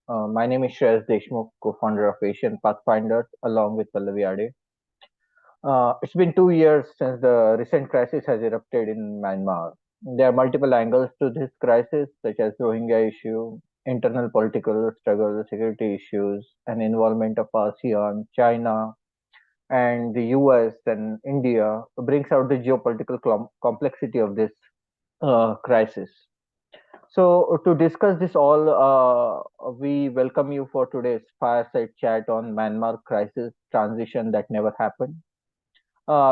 My name is Shreyas Deshmukh, co-founder of Asian Pathfinders, along with Pallavi. It's been 2 years since the recent crisis has erupted in Myanmar. There are multiple angles to this crisis, such as Rohingya issue, internal political struggle, security issues, and involvement of ASEAN, China, and the US and India brings out the geopolitical complexity of this crisis. So, to discuss this all, we welcome you for today's fireside chat on Myanmar crisis transition that never happened,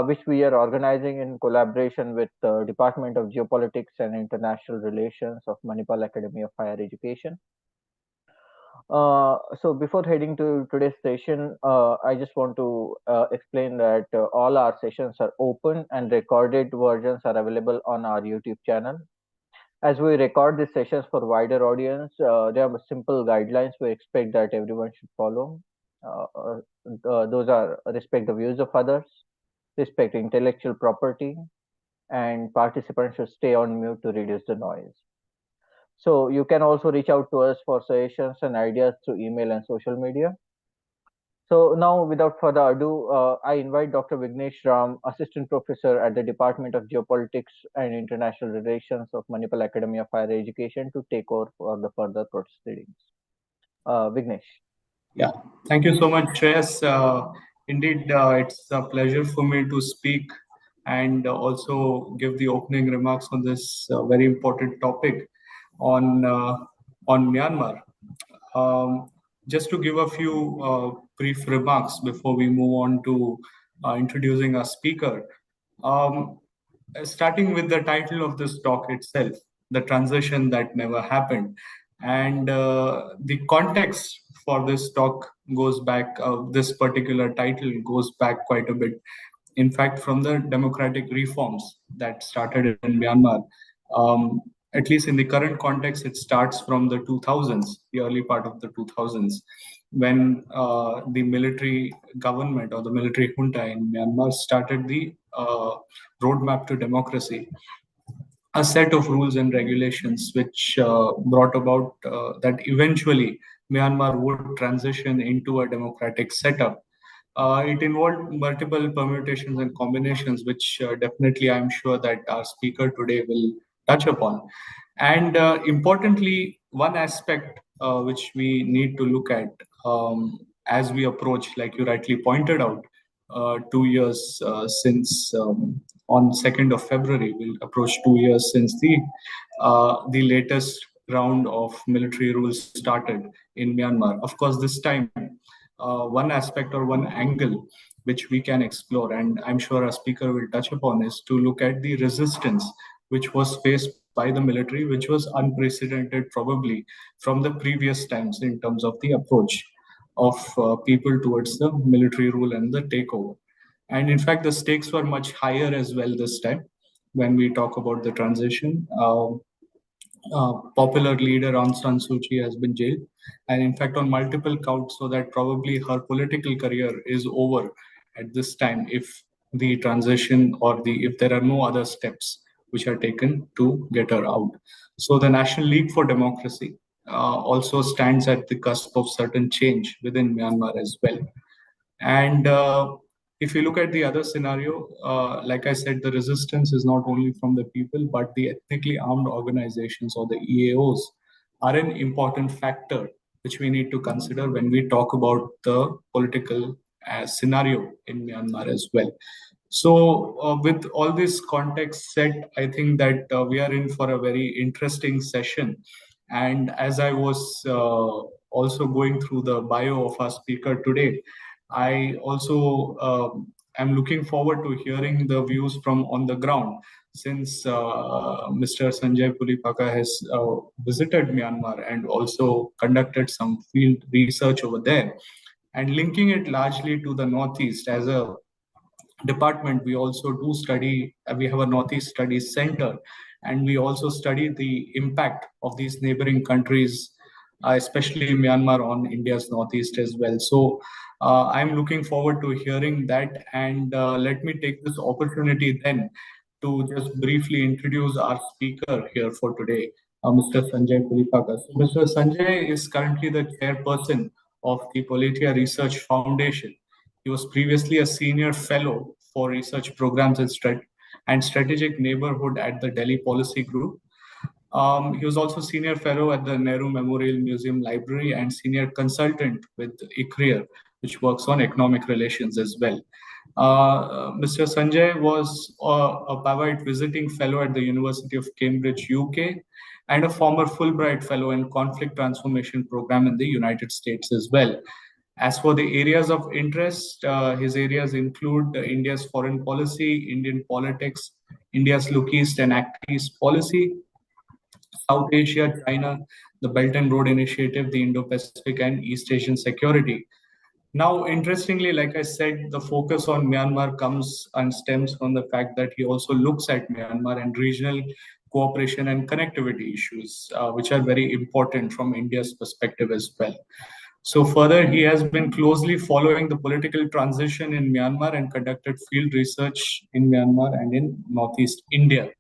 which we are organizing in collaboration with the Department of Geopolitics and International Relations of Manipal Academy of Higher Education. So, before heading to today's session, I just want to explain that all our sessions are open and recorded versions are available on our YouTube channel. As we record these sessions for wider audience, there are simple guidelines we expect that everyone should follow. Those are respect the views of others, respect intellectual property, and participants should stay on mute to reduce the noise. So you can also reach out to us for suggestions and ideas through email and social media. So now, without further ado, I invite Dr. Vignesh Ram, Assistant Professor at the Department of Geopolitics and International Relations of Manipal Academy of Higher Education, to take over for the further proceedings. Vignesh. Yeah, thank you so much, Shreyas. Indeed, it's a pleasure for me to speak and also give the opening remarks on this very important topic on Myanmar. Just to give a few brief remarks before we move on to introducing our speaker. Starting with the title of this talk itself, the transition that never happened. And the context for this talk goes back, this particular title goes back quite a bit. In fact, from the democratic reforms that started in Myanmar, at least in the current context, it starts from the 2000s, the early part of the 2000s, when the military government or the military junta in Myanmar started the roadmap to democracy, a set of rules and regulations which brought about that eventually Myanmar would transition into a democratic setup. It involved multiple permutations and combinations, which definitely I'm sure that our speaker today will touch upon. And importantly, one aspect which we need to look at as we approach, like you rightly pointed out, 2 years since on 2nd of February, we'll approach 2 years since the latest round of military rule started in Myanmar. Of course, this time, one aspect or one angle which we can explore, and I'm sure our speaker will touch upon, is to look at the resistance which was faced by the military, which was unprecedented probably from the previous times in terms of the approach of people towards the military rule and the takeover. And in fact, the stakes were much higher as well this time when we talk about the transition. Popular leader Aung San Suu Kyi has been jailed, and in fact on multiple counts, so that probably her political career is over at this time if the transition or if there are no other steps which are taken to get her out. So the National League for Democracy also stands at the cusp of certain change within Myanmar as well. And if you look at the other scenario, like I said, the resistance is not only from the people, but the ethnically armed organizations or the EAOs are an important factor which we need to consider when we talk about the political scenario in Myanmar as well. So with all this context set, I think that we are in for a very interesting session. And as I was also going through the bio of our speaker today, I also am looking forward to hearing the views from on the ground, since Mr. Sanjay Pulipaka has visited Myanmar and also conducted some field research over there. And linking it largely to the Northeast, as a department, we also do study, we have a Northeast Studies Center, and we also study the impact of these neighboring countries, especially Myanmar, on India's Northeast as well. So I'm looking forward to hearing that, and let me take this opportunity then to just briefly introduce our speaker here for today, Mr. Sanjay Pulipaka. So Mr. Sanjay is currently the chairperson of the Politeia Research Foundation. He was previously a senior fellow for research programs and strategic neighborhood at the Delhi Policy Group. He was also senior fellow at the Nehru Memorial Museum Library and senior consultant with ICRIER, which works on economic relations as well. Mr. Sanjay was a Pavate Visiting Fellow at the University of Cambridge, UK, and a former Fulbright Fellow in Conflict Transformation Program in the United States as well. As for the areas of interest, his areas include India's foreign policy, Indian politics, India's Look East and Act East policy, South Asia, China, the Belt and Road Initiative, the Indo Pacific, and East Asian security. Now, interestingly, like I said, the focus on Myanmar comes and stems from the fact that he also looks at Myanmar and regional cooperation and connectivity issues, which are very important from India's perspective as well. So further, he has been closely following the political transition in Myanmar and conducted field research in Myanmar and in Northeast India.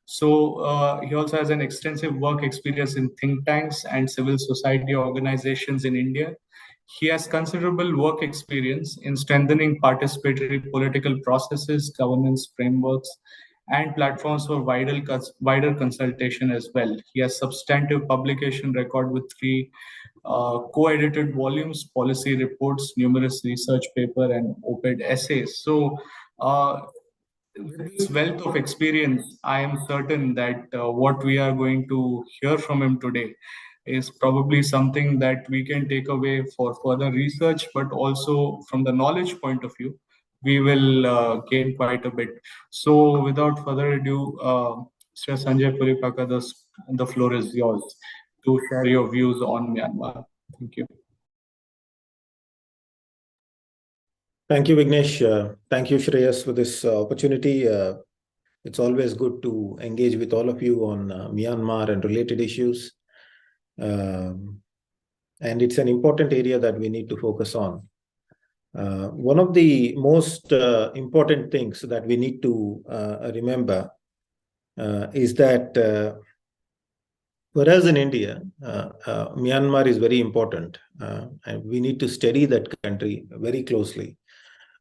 So he also has an extensive work experience in think tanks and civil society organizations in India. He has considerable work experience in strengthening participatory political processes, governance frameworks, and platforms for wider consultation as well. He has substantive publication record with 3 co-edited volumes, policy reports, numerous research paper, and op-ed essays. So with this wealth of experience, I am certain that what we are going to hear from him today is probably something that we can take away for further research, but also from the knowledge point of view, we will gain quite a bit. So without further ado, Mr. Sanjay Pulipaka, the floor is yours to share your views on Myanmar. Thank you. Thank you, Vignesh. Thank you, Shreyas, for this opportunity. It's always good to engage with all of you on Myanmar and related issues. And it's an important area that we need to focus on. One of the most important things that we need to remember is that for us in India, Myanmar is very important, and we need to study that country very closely.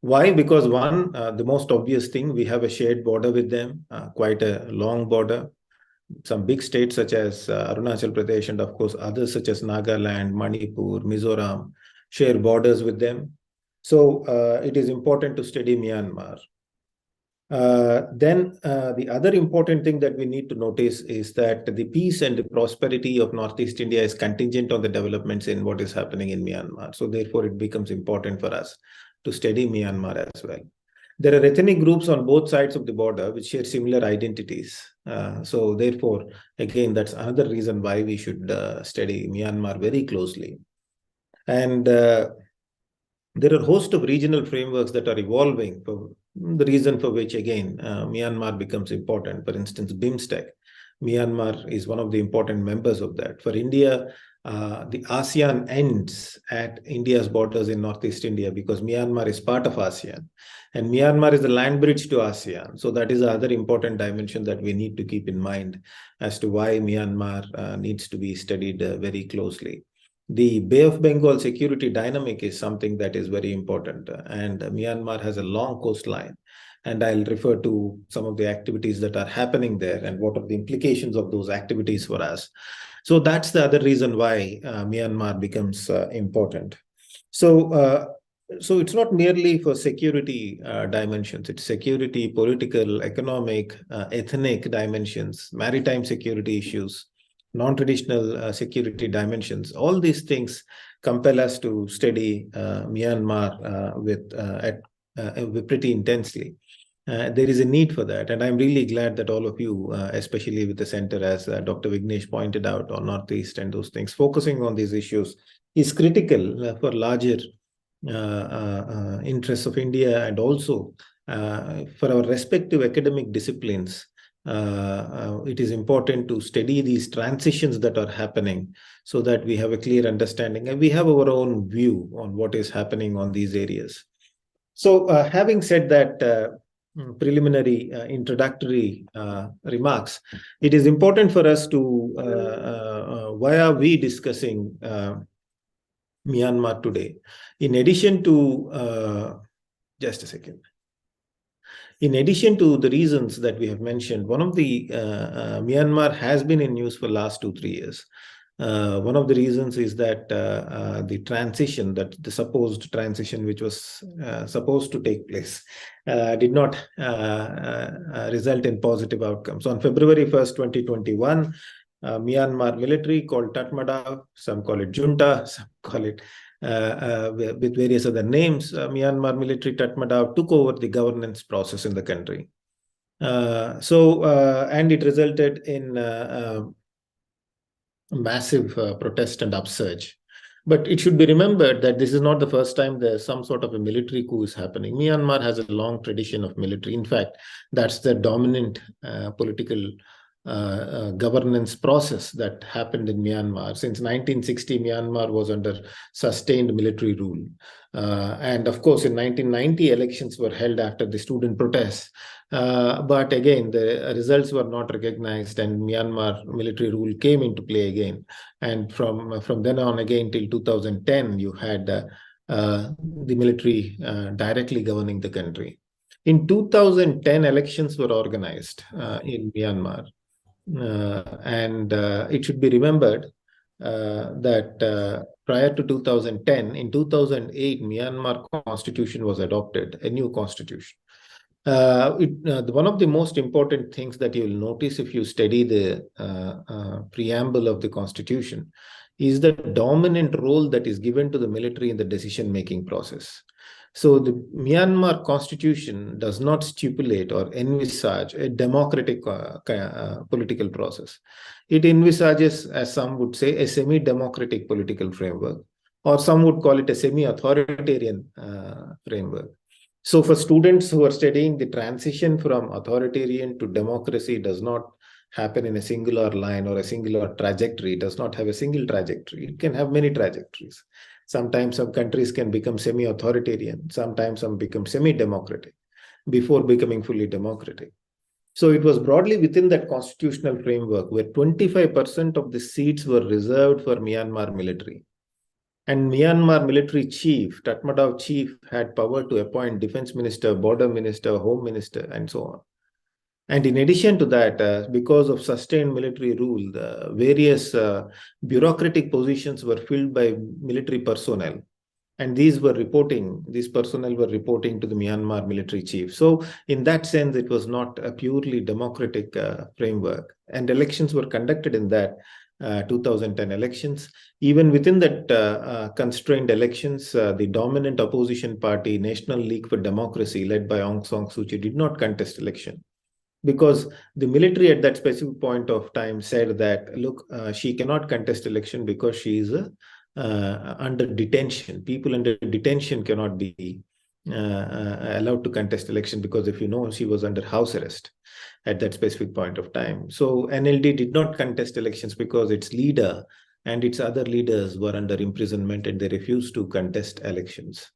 Why? Because one, the most obvious thing, we have a shared border with them, quite a long border. Some big states such as Arunachal Pradesh and of course others such as Nagaland, Manipur, Mizoram share borders with them. So it is important to study Myanmar. Then the other important thing that we need to notice is that the peace and the prosperity of Northeast India is contingent on the developments in what is happening in Myanmar. So therefore it becomes important for us to study Myanmar as well. There are ethnic groups on both sides of the border which share similar identities. So therefore, again, that's another reason why we should study Myanmar very closely. And there are a host of regional frameworks that are evolving, for the reason for which, again, Myanmar becomes important. For instance, BIMSTEC. Myanmar is one of the important members of that. For India, the ASEAN ends at India's borders in Northeast India because Myanmar is part of ASEAN. And Myanmar is the land bridge to ASEAN. So that is another important dimension that we need to keep in mind as to why Myanmar needs to be studied very closely. The Bay of Bengal security dynamic is something that is very important. And Myanmar has a long coastline. And I'll refer to some of the activities that are happening there and what are the implications of those activities for us. So that's the other reason why Myanmar becomes important. So it's not merely for security dimensions. It's security, political, economic, ethnic dimensions, maritime security issues, non-traditional security dimensions. All these things compel us to study Myanmar with pretty intensely. There is a need for that. And I'm really glad that all of you, especially with the center, as Dr. Vignesh pointed out, on Northeast and those things, focusing on these issues is critical for larger interests of India and also for our respective academic disciplines. It is important to study these transitions that are happening so that we have a clear understanding and we have our own view on what is happening on these areas. So having said that, preliminary introductory remarks, it is important for us to, why are we discussing Myanmar today? In addition to, just a second. In addition to the reasons that we have mentioned, one of the Myanmar has been in news for last 2-3 years. One of the reasons is that the transition, that the supposed transition which was supposed to take place, did not result in positive outcomes. So on February 1st, 2021, Myanmar military called Tatmadaw, some call it junta, some call it with various other names, Myanmar military Tatmadaw took over the governance process in the country. And it resulted in massive protest and upsurge. But it should be remembered that this is not the first time there's some sort of a military coup is happening. Myanmar has a long tradition of military. In fact, that's the dominant political governance process that happened in Myanmar. Since 1960, Myanmar was under sustained military rule. And of course, in 1990, elections were held after the student protests. But again, the results were not recognized and Myanmar military rule came into play again. And from then on again till 2010, you had the military directly governing the country. In 2010, elections were organized in Myanmar. And it should be remembered that prior to 2010, in 2008, Myanmar constitution was adopted, a new constitution. One of the most important things that you will notice if you study the preamble of the constitution is the dominant role that is given to the military in the decision-making process. So the Myanmar constitution does not stipulate or envisage a democratic political process. It envisages, as some would say, a semi-democratic political framework, or some would call it a semi-authoritarian framework. So for students who are studying, the transition from authoritarian to democracy does not happen in a singular line or a singular trajectory. It does not have a single trajectory. It can have many trajectories. Sometimes some countries can become semi-authoritarian. Sometimes some become semi-democratic before becoming fully democratic. So it was broadly within that constitutional framework where 25% of the seats were reserved for Myanmar military. And Myanmar military chief, Tatmadaw chief, had power to appoint defense minister, border minister, home minister, and so on. And in addition to that, because of sustained military rule, the various bureaucratic positions were filled by military personnel. And these personnel were reporting to the Myanmar military chief. So in that sense, it was not a purely democratic framework. And elections were conducted in that 2010 elections. Even within that constrained elections, the dominant opposition party, National League for Democracy, led by Aung San Suu Kyi, did not contest election. Because the military at that specific point of time said that, look, she cannot contest election because she is under detention. People under detention cannot be allowed to contest election because, if you know, she was under house arrest at that specific point of time. So NLD did not contest elections because its leader and its other leaders were under imprisonment and they refused to contest elections.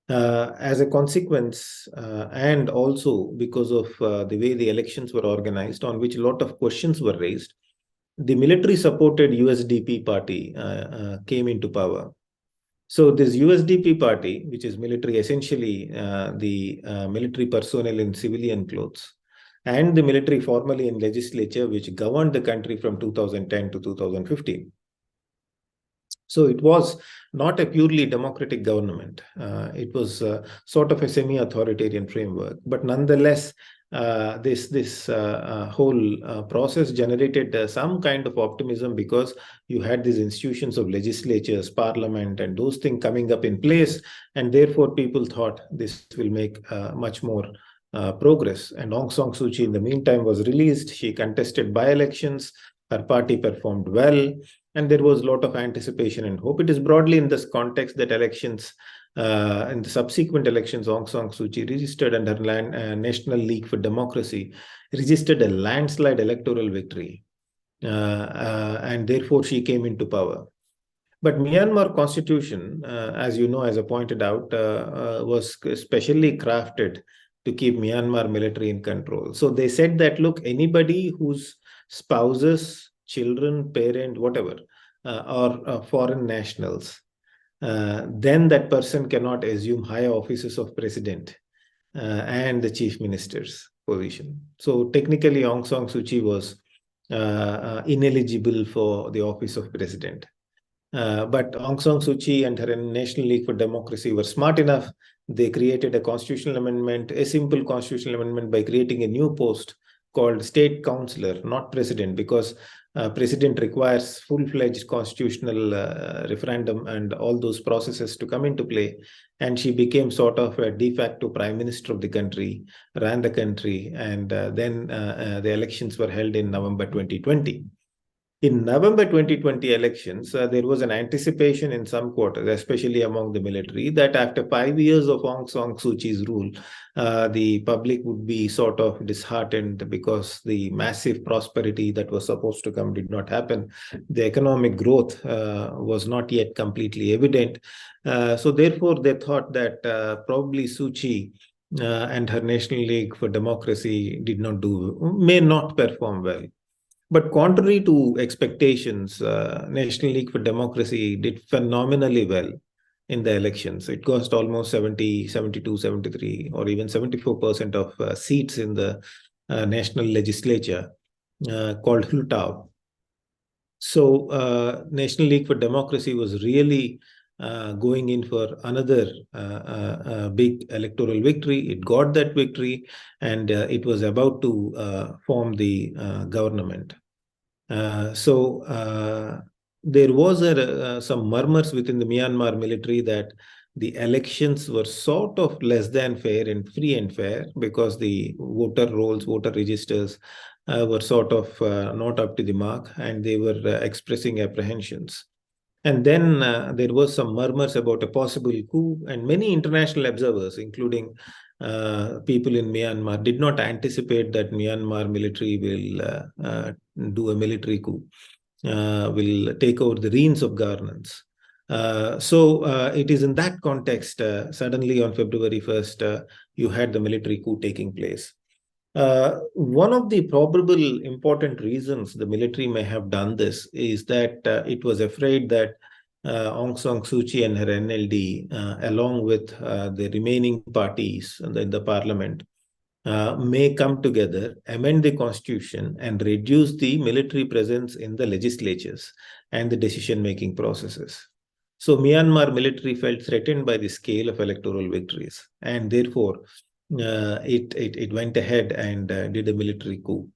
As a consequence, and also because of the way the elections were organized, on which a lot of questions were raised, the military-supported USDP party came into power. So this USDP party, which is military, essentially the military personnel in civilian clothes, and the military formally in legislature, which governed the country from 2010 to 2015. So it was not a purely democratic government. It was sort of a semi-authoritarian framework. But nonetheless, this whole process generated some kind of optimism because you had these institutions of legislatures, parliament, and those things coming up in place. And therefore, people thought this will make much more progress. And Aung San Suu Kyi, in the meantime, was released. She contested by-elections. Her party performed well. And there was a lot of anticipation and hope. It is broadly in this context that elections, in the subsequent elections, Aung San Suu Kyi registered under National League for Democracy, registered a landslide electoral victory. And therefore, she came into power. But Myanmar constitution, as you know, as I pointed out, was specially crafted to keep Myanmar military in control. So they said that, look, anybody whose spouses, children, parent, whatever, are foreign nationals, then that person cannot assume higher offices of president and the chief minister's position. So technically, Aung San Suu Kyi was ineligible for the office of president. But Aung San Suu Kyi and her National League for Democracy were smart enough. They created a constitutional amendment, a simple constitutional amendment, by creating a new post called state councillor, not president, because president requires full-fledged constitutional referendum and all those processes to come into play. And she became sort of a de facto prime minister of the country, ran the country, and then the elections were held in November 2020. In November 2020 elections, there was an anticipation in some quarters, especially among the military, that after 5 years of Aung San Suu Kyi's rule, the public would be sort of disheartened because the massive prosperity that was supposed to come did not happen. The economic growth was not yet completely evident. So therefore, they thought that probably Suu Kyi and her National League for Democracy may not perform well. But contrary to expectations, National League for Democracy did phenomenally well in the elections. It got almost 70, 72, 73, or even 74% of seats in the national legislature called Hultao. So National League for Democracy was really going in for another big electoral victory. It got that victory, and it was about to form the government. So there was some murmurs within the Myanmar military that the elections were sort of less than fair and free and fair, because the voter rolls, voter registers were sort of not up to the mark, and they were expressing apprehensions. And then there was some murmurs about a possible coup, and many international observers, including people in Myanmar, did not anticipate that Myanmar military will do a military coup, will take over the reins of governance. So it is in that context, suddenly on February 1st, you had the military coup taking place. One of the probable important reasons the military may have done this is that it was afraid that Aung San Suu Kyi and her NLD, along with the remaining parties in the parliament, may come together, amend the constitution, and reduce the military presence in the legislatures and the decision-making processes. So Myanmar military felt threatened by the scale of electoral victories, and therefore it went ahead and did a military coup.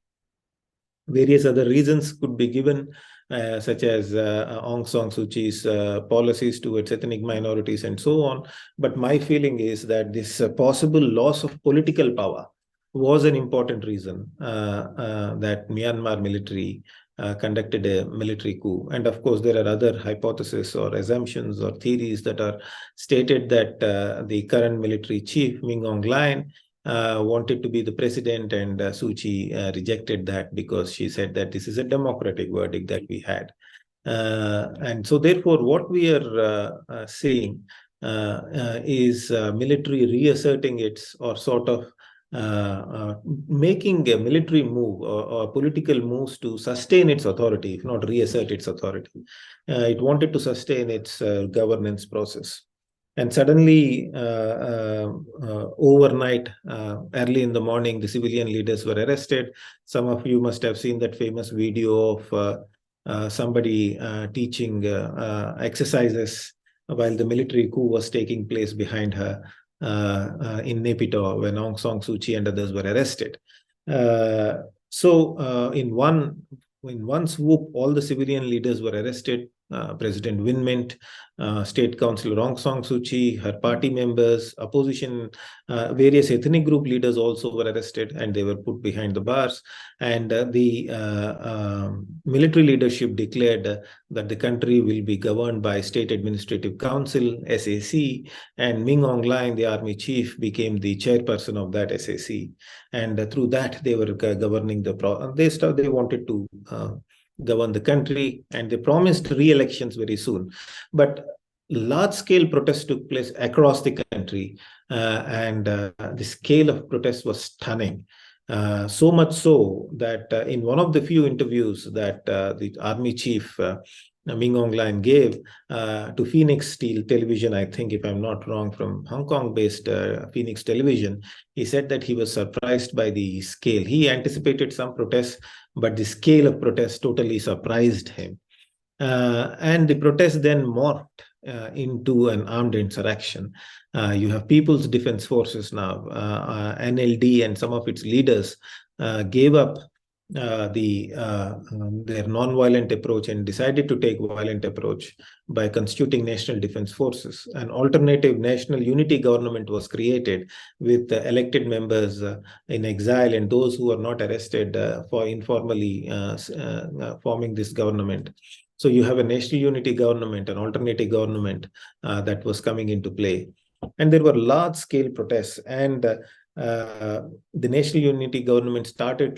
Various other reasons could be given, such as Aung San Suu Kyi's policies towards ethnic minorities and so on. But my feeling is that this possible loss of political power was an important reason that Myanmar military conducted a military coup. And of course, there are other hypotheses or assumptions or theories that are stated that the current military chief, Min Aung Hlaing, wanted to be the president, and Suu Kyi rejected that because she said that this is a democratic verdict that we had. And so therefore, what we are seeing is military reasserting its, or sort of making a military move or political moves to sustain its authority, if not reassert its authority. It wanted to sustain its governance process. And suddenly, overnight, early in the morning, the civilian leaders were arrested. Some of you must have seen that famous video of somebody teaching exercises while the military coup was taking place behind her in Naypyidaw, when Aung San Suu Kyi and others were arrested. So in one swoop, all the civilian leaders were arrested. President Win Myint, State Councillor Aung San Suu Kyi, her party members, opposition, various ethnic group leaders also were arrested, and they were put behind the bars. And the military leadership declared that the country will be governed by State Administrative Council, SAC, and Min Aung Hlaing, the army chief, became the chairperson of that SAC. And through that, they were governing they wanted to govern the country, and they promised re-elections very soon. But large-scale protests took place across the country, and the scale of protests was stunning. So much so that in one of the few interviews that the army chief Min Aung Hlaing gave to Phoenix Steel Television, I think, if I'm not wrong, from Hong Kong-based Phoenix Television, he said that he was surprised by the scale. He anticipated some protests, but the scale of protests totally surprised him. And the protest then morphed into an armed insurrection. You have People's Defense Forces now, NLD, and some of its leaders gave up their non-violent approach and decided to take violent approach by constituting national defense forces. An alternative national unity government was created with elected members in exile and those who were not arrested for informally forming this government. So you have a national unity government, an alternative government that was coming into play. And there were large-scale protests, and the national unity government started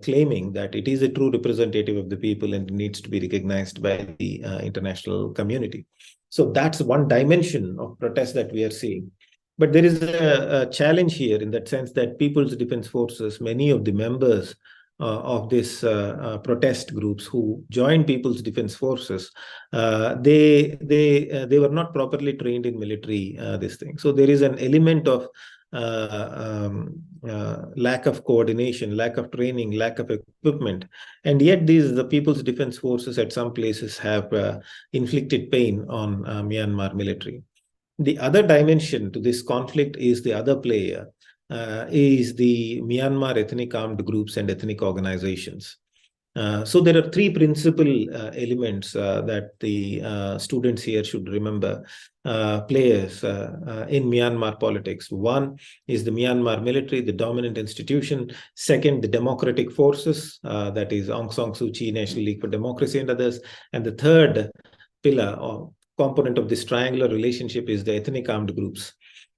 claiming that it is a true representative of the people and needs to be recognized by the international community. So that's one dimension of protest that we are seeing. But there is a challenge here in that sense that People's Defense Forces, many of the members of this protest groups who joined People's Defense Forces, they were not properly trained in military this thing. So there is an element of lack of coordination, lack of training, lack of equipment, and yet the People's Defense Forces at some places have inflicted pain on Myanmar military. The other dimension to this conflict is the other player, is the Myanmar ethnic armed groups and ethnic organizations. So there are three principal elements that the students here should remember, players in Myanmar politics. One is the Myanmar military, the dominant institution. Second, the democratic forces, that is Aung San Suu Kyi, National League for Democracy and others. And the third pillar or component of this triangular relationship is the ethnic armed groups.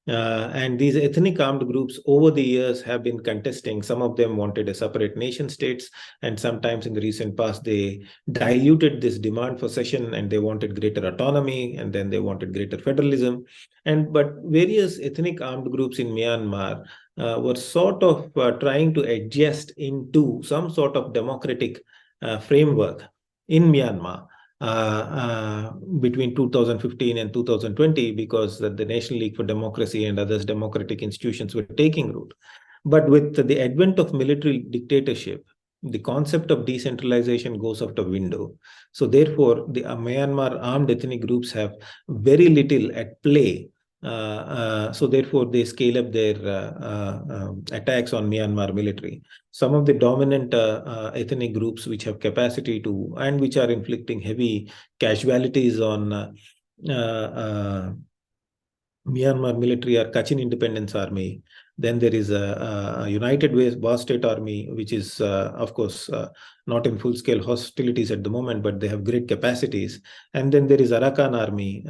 And these ethnic armed groups over the years have been contesting. Some of them wanted a separate nation states, and sometimes in the recent past they diluted this demand for secession and they wanted greater autonomy, and then they wanted greater federalism. But various ethnic armed groups in Myanmar were sort of trying to adjust into some sort of democratic framework in Myanmar. Between 2015 and 2020, because the National League for Democracy and others democratic institutions were taking root. But with the advent of military dictatorship, the concept of decentralization goes out the window. So therefore, the Myanmar armed ethnic groups have very little at play. So therefore, they scale up their attacks on Myanmar military. Some of the dominant ethnic groups which have capacity to, and which are inflicting heavy casualties on Myanmar military are Kachin Independence Army. Then there is a United Vast State Army, which is, of course, not in full-scale hostilities at the moment, but they have great capacities. And then there is Arakan Army,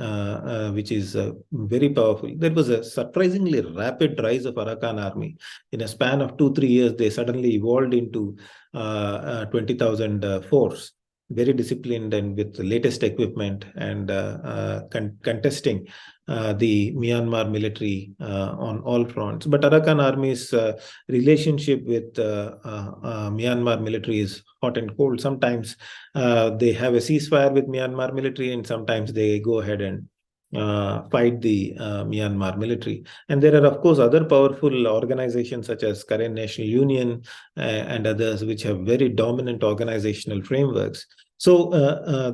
which is very powerful. There was a surprisingly rapid rise of Arakan Army. In a span of 2-3 years, they suddenly evolved into 20,000 force. Very disciplined and with the latest equipment, and contesting the Myanmar military on all fronts. But Arakan Army's relationship with Myanmar military is hot and cold. Sometimes they have a ceasefire with Myanmar military, and sometimes they go ahead and fight the Myanmar military. And there are, of course, other powerful organizations such as Karen National Union and others, which have very dominant organizational frameworks. So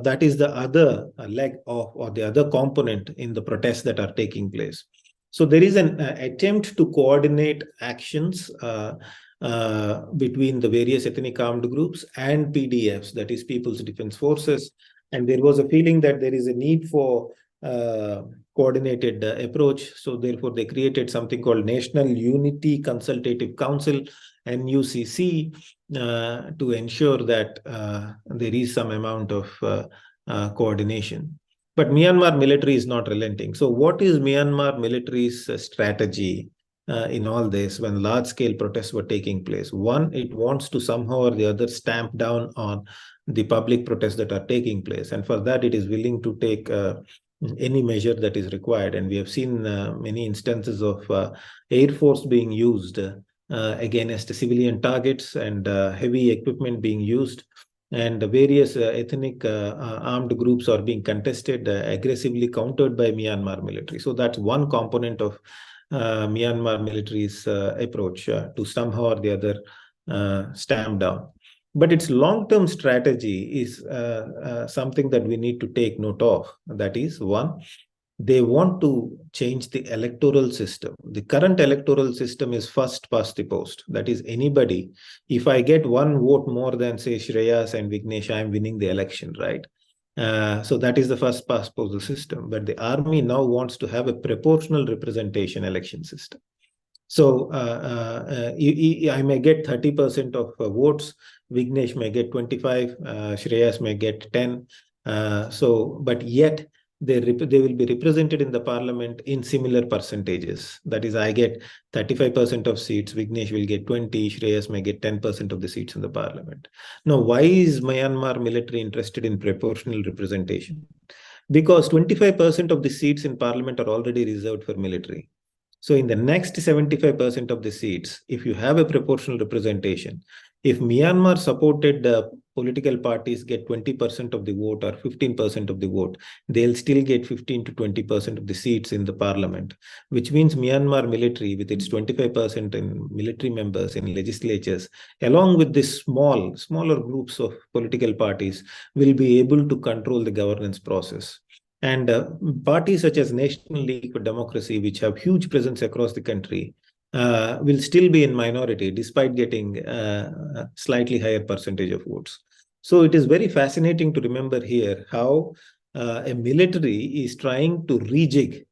that is the other leg of, or the other component in the protests that are taking place. So there is an attempt to coordinate actions between the various ethnic armed groups and PDFs, that is People's Defense Forces. And there was a feeling that there is a need for coordinated approach. So therefore, they created something called National Unity Consultative Council, NUCC, to ensure that there is some amount of coordination. But Myanmar military is not relenting. So what is Myanmar military's strategy in all this when large-scale protests were taking place? One, it wants to somehow or the other stamp down on the public protests that are taking place. And for that, it is willing to take any measure that is required. And we have seen many instances of Air Force being used against civilian targets, and heavy equipment being used, and various ethnic armed groups are being contested, aggressively countered by Myanmar military. So that's one component of Myanmar military's approach to somehow or the other stamp down. But its long-term strategy is something that we need to take note of. That is, one, they want to change the electoral system. The current electoral system is first past the post. That is, anybody, if I get one vote more than, say, Shreyas and Vignesh, I am winning the election, right? So that is the first past post system. But the army now wants to have a proportional representation election system. So I may get 30% of votes. Vignesh may get 25. Shreyas may get 10. But yet they will be represented in the parliament in similar percentages. That is, I get 35% of seats. Vignesh will get 20. Shreyas may get 10% of the seats in the parliament. Now, why is Myanmar military interested in proportional representation? Because 25% of the seats in parliament are already reserved for military. So in the next 75% of the seats, if you have a proportional representation, if Myanmar supported political parties get 20% of the vote or 15% of the vote, they'll still get 15 to 20% of the seats in the parliament, which means Myanmar military, with its 25% in military members in legislatures, along with this smaller groups of political parties, will be able to control the governance process. And parties such as National League for Democracy, which have huge presence across the country, will still be in minority despite getting a slightly higher percentage of votes. So it is very fascinating to remember here how a military is trying to rejig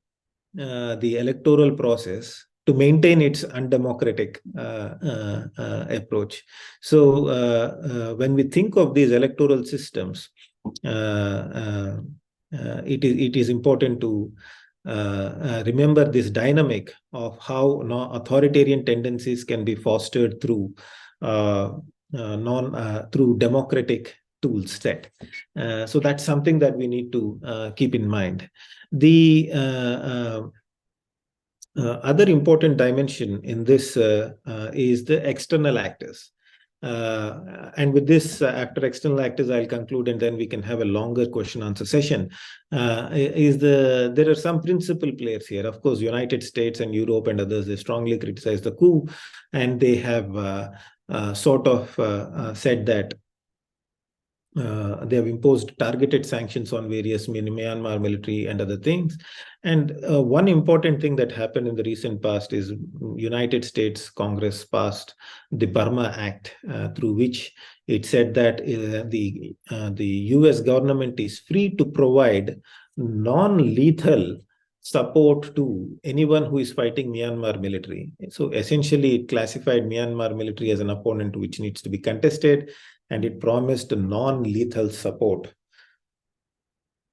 the electoral process to maintain its undemocratic approach. So when we think of these electoral systems, it is important to remember this dynamic of how authoritarian tendencies can be fostered through through democratic tool set. So that's something that we need to keep in mind. The other important dimension in this is the external actors. And with this, after external actors, I'll conclude, and then we can have a longer question answer session. There are some principal players here. Of course, United States and Europe and others, they strongly criticize the coup, and they have said that they have imposed targeted sanctions on various Myanmar military and other things. And one important thing that happened in the recent past is United States Congress passed the Burma Act, through which it said that the US government is free to provide non-lethal support to anyone who is fighting Myanmar military. So essentially, it classified Myanmar military as an opponent which needs to be contested, and it promised non-lethal support.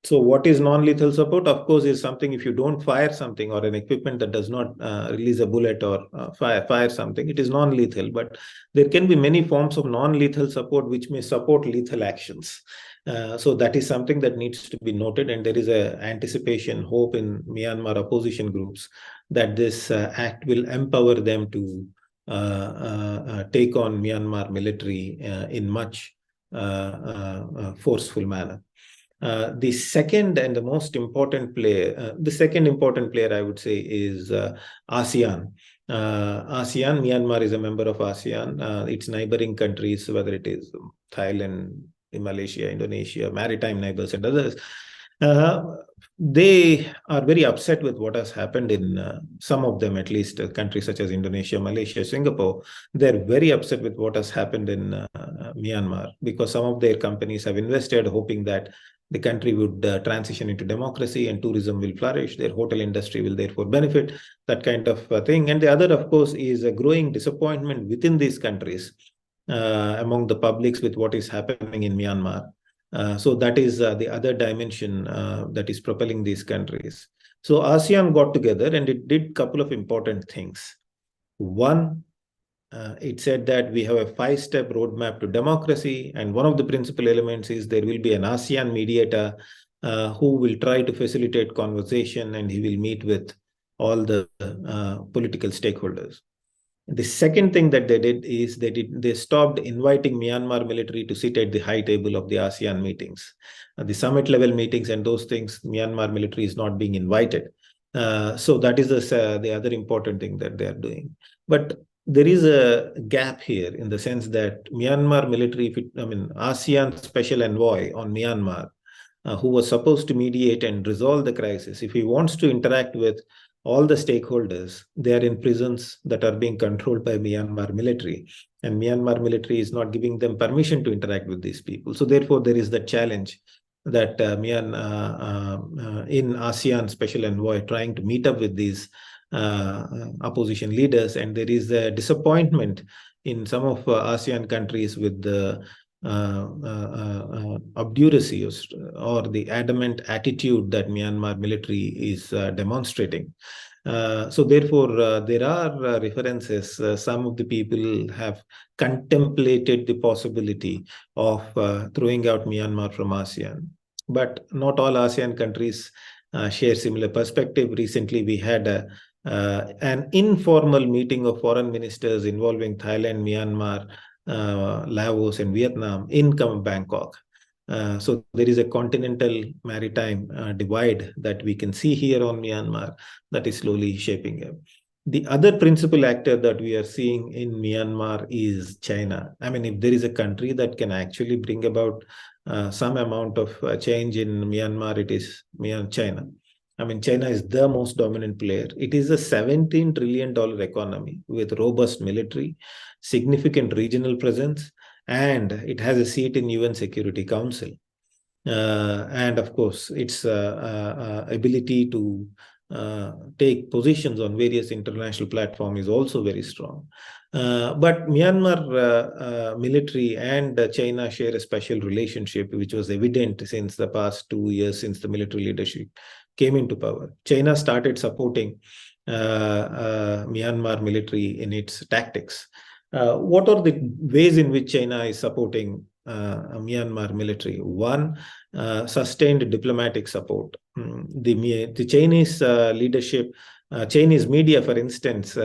So what is non-lethal support? Of course, is something if you don't fire something or an equipment that does not release a bullet or fire something, it is non-lethal. But there can be many forms of non-lethal support which may support lethal actions. So that is something that needs to be noted, and there is a anticipation, hope in Myanmar opposition groups that this act will empower them to take on Myanmar military in much forceful manner. The second and the most important player, the second important player, I would say, is ASEAN. Myanmar is a member of ASEAN. Its neighboring countries, whether it is Thailand, Malaysia, Indonesia, maritime neighbors, and others, they are very upset with what has happened in some of them, at least countries such as Indonesia, Malaysia, Singapore. They're very upset with what has happened in Myanmar, because some of their companies have invested hoping that the country would transition into democracy and tourism will flourish. Their hotel industry will therefore benefit, that kind of thing. And the other, of course, is a growing disappointment within these countries among the publics with what is happening in Myanmar. So that is the other dimension that is propelling these countries. So ASEAN got together and it did a couple of important things. One, it said that we have a 5-step roadmap to democracy, and one of the principal elements is there will be an ASEAN mediator who will try to facilitate conversation, and he will meet with all the political stakeholders. The second thing that they did is they stopped inviting Myanmar military to sit at the high table of the ASEAN meetings. The summit level meetings and those things, Myanmar military is not being invited. So that is the other important thing that they are doing. But there is a gap here in the sense that Myanmar military, ASEAN special envoy on Myanmar, who was supposed to mediate and resolve the crisis, if he wants to interact with all the stakeholders, they are in prisons that are being controlled by Myanmar military, and Myanmar military is not giving them permission to interact with these people. So therefore, there is the challenge that in ASEAN special envoy trying to meet up with these opposition leaders, and there is a disappointment in some of ASEAN countries with the obduracy or the adamant attitude that Myanmar military is demonstrating. So therefore, there are references. Some of the people have contemplated the possibility of throwing out Myanmar from ASEAN. But not all ASEAN countries share similar perspective. Recently, we had an informal meeting of foreign ministers involving Thailand, Myanmar, Laos, and Vietnam in Bangkok. So there is a continental maritime divide that we can see here on Myanmar that is slowly shaping up. The other principal actor that we are seeing in Myanmar is China. I mean, if there is a country that can actually bring about some amount of change in Myanmar, it is China. I mean, China is the most dominant player. It is a $17 trillion economy with robust military, significant regional presence, and it has a seat in UN Security Council. And of course, its ability to take positions on various international platforms is also very strong. But Myanmar military and China share a special relationship, which was evident since the past 2 years since the military leadership came into power. China started supporting Myanmar military in its tactics. What are the ways in which China is supporting Myanmar military? One, sustained diplomatic support. The Chinese leadership, Chinese media, for instance,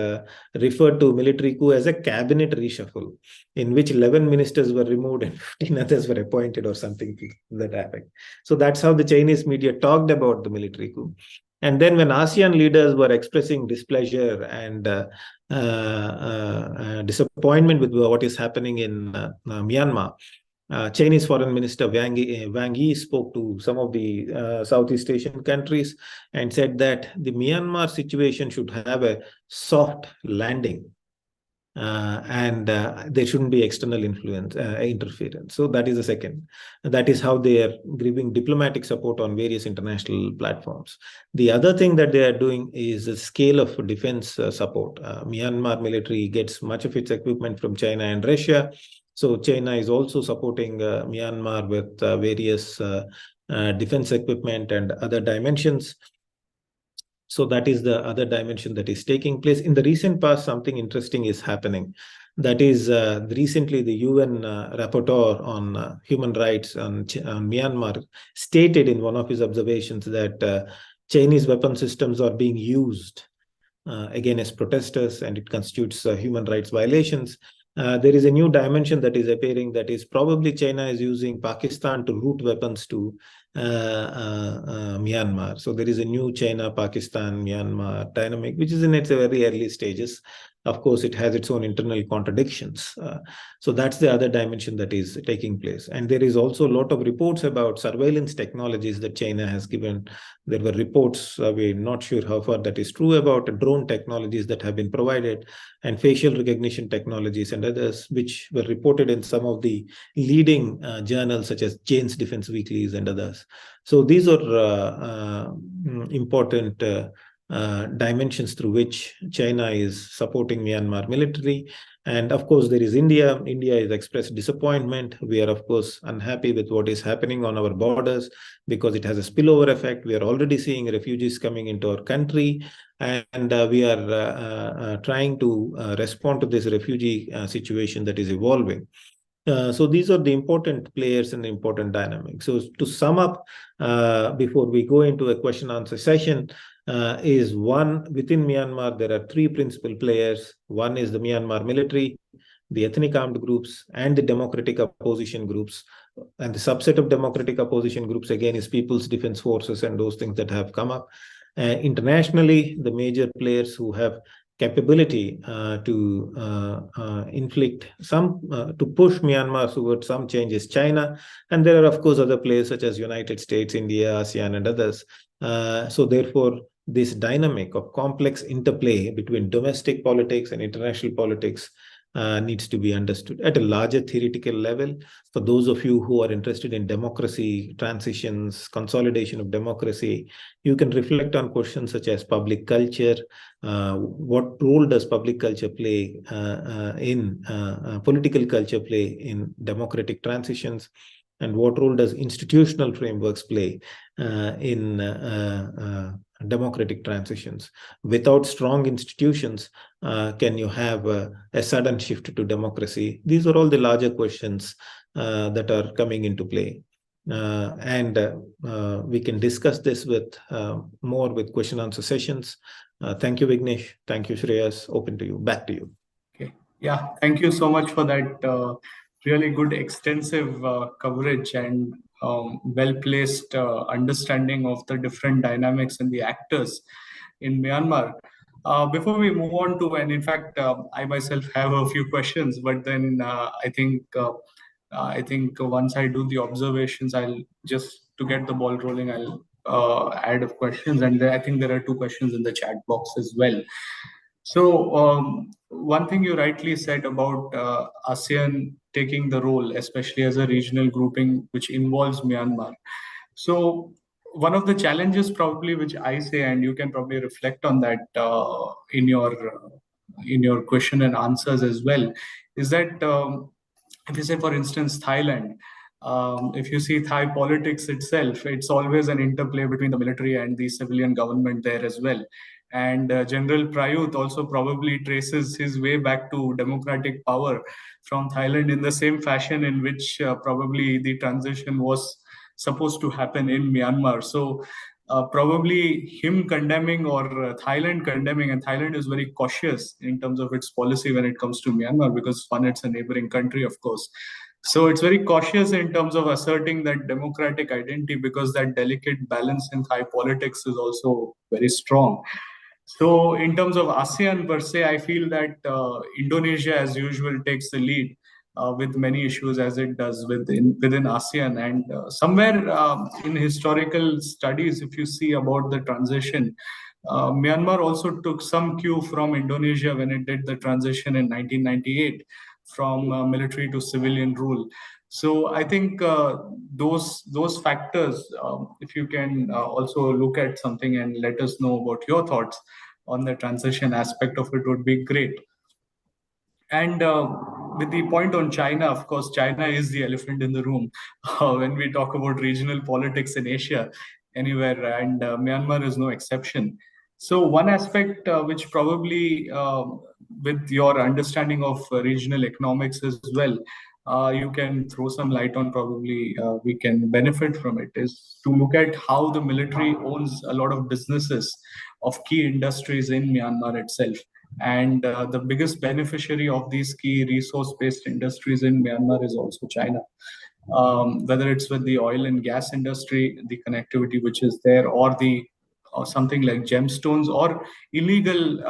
referred to military coup as a cabinet reshuffle, in which 11 ministers were removed and 15 others were appointed or something to that effect. So that's how the Chinese media talked about the military coup. And then when ASEAN leaders were expressing displeasure and disappointment with what is happening in Myanmar, Chinese Foreign Minister Wang Yi spoke to some of the Southeast Asian countries and said that the Myanmar situation should have a soft landing. And there shouldn't be external influence, interference. So that is the second. That is how they are giving diplomatic support on various international platforms. The other thing that they are doing is the scale of defense support. Myanmar military gets much of its equipment from China and Russia. So China is also supporting Myanmar with various defense equipment and other dimensions. So that is the other dimension that is taking place. In the recent past, something interesting is happening. That is, recently the UN rapporteur on human rights on Myanmar stated in one of his observations that Chinese weapon systems are being used against protesters, and it constitutes human rights violations. There is a new dimension that is appearing, that is probably China is using Pakistan to route weapons to Myanmar. So there is a new China, Pakistan, Myanmar dynamic, which is in its very early stages. Of course, it has its own internal contradictions. So that's the other dimension that is taking place. And there is also a lot of reports about surveillance technologies that China has given. There were reports, we're not sure how far that is true, about drone technologies that have been provided and facial recognition technologies and others, which were reported in some of the leading journals such as Jane's Defense Weeklies and others. So these are important dimensions through which China is supporting Myanmar military. And of course, there is India. India has expressed disappointment. We are, of course, unhappy with what is happening on our borders because it has a spillover effect. We are already seeing refugees coming into our country, and we are trying to respond to this refugee situation that is evolving. So these are the important players and the important dynamics. So to sum up, before we go into a question answer session, is one, within Myanmar, there are three principal players. One is the Myanmar military, the ethnic armed groups, and the democratic opposition groups. And the subset of democratic opposition groups, again, is People's Defense Forces and those things that have come up. Internationally, the major players who have capability to inflict some, to push Myanmar towards some changes, China. And there are, of course, other players such as United States, India, ASEAN, and others. So therefore, this dynamic of complex interplay between domestic politics and international politics needs to be understood at a larger theoretical level. For those of you who are interested in democracy, transitions, consolidation of democracy, you can reflect on questions such as public culture. What role does public culture play in political culture play in democratic transitions? And what role does institutional frameworks play in democratic transitions? Without strong institutions, can you have a sudden shift to democracy? These are all the larger questions that are coming into play. And we can discuss this with more with question answer sessions. Thank you, Vignesh. Thank you, Shreyas. Open to you. Back to you. Okay. Yeah, thank you so much for that really good extensive coverage and well-placed understanding of the different dynamics and the actors in Myanmar. Before we move on to, and in fact, I myself have a few questions, but then I think once I do the observations, I'll just, to get the ball rolling, I'll add of questions, and I think there are two questions in the chat box as well. So one thing you rightly said about ASEAN taking the role, especially as a regional grouping which involves Myanmar. So one of the challenges probably which I say, and you can probably reflect on that in your question and answers as well, is that if you say, for instance, Thailand, if you see Thai politics itself, it's always an interplay between the military and the civilian government there as well. And General Prayut also probably traces his way back to democratic power from Thailand in the same fashion in which probably the transition was supposed to happen in Myanmar. So probably him condemning or Thailand condemning, and Thailand is very cautious in terms of its policy when it comes to Myanmar because one, it's a neighboring country, of course. So it's very cautious in terms of asserting that democratic identity because that delicate balance in Thai politics is also very strong. So in terms of ASEAN per se, I feel that Indonesia, as usual, takes the lead with many issues as it does within ASEAN. And somewhere in historical studies, if you see about the transition, Myanmar also took some cue from Indonesia when it did the transition in 1998 from military to civilian rule. So I think those factors, if you can also look at something and let us know about your thoughts on the transition aspect of it, would be great. And with the point on China, of course, China is the elephant in the room when we talk about regional politics in Asia, anywhere, and Myanmar is no exception. So one aspect which probably, with your understanding of regional economics as well, you can throw some light on, probably we can benefit from it, is to look at how the military owns a lot of businesses of key industries in Myanmar itself. And the biggest beneficiary of these key resource-based industries in Myanmar is also China. Whether it's with the oil and gas industry, the connectivity which is there, or something like gemstones, or illegal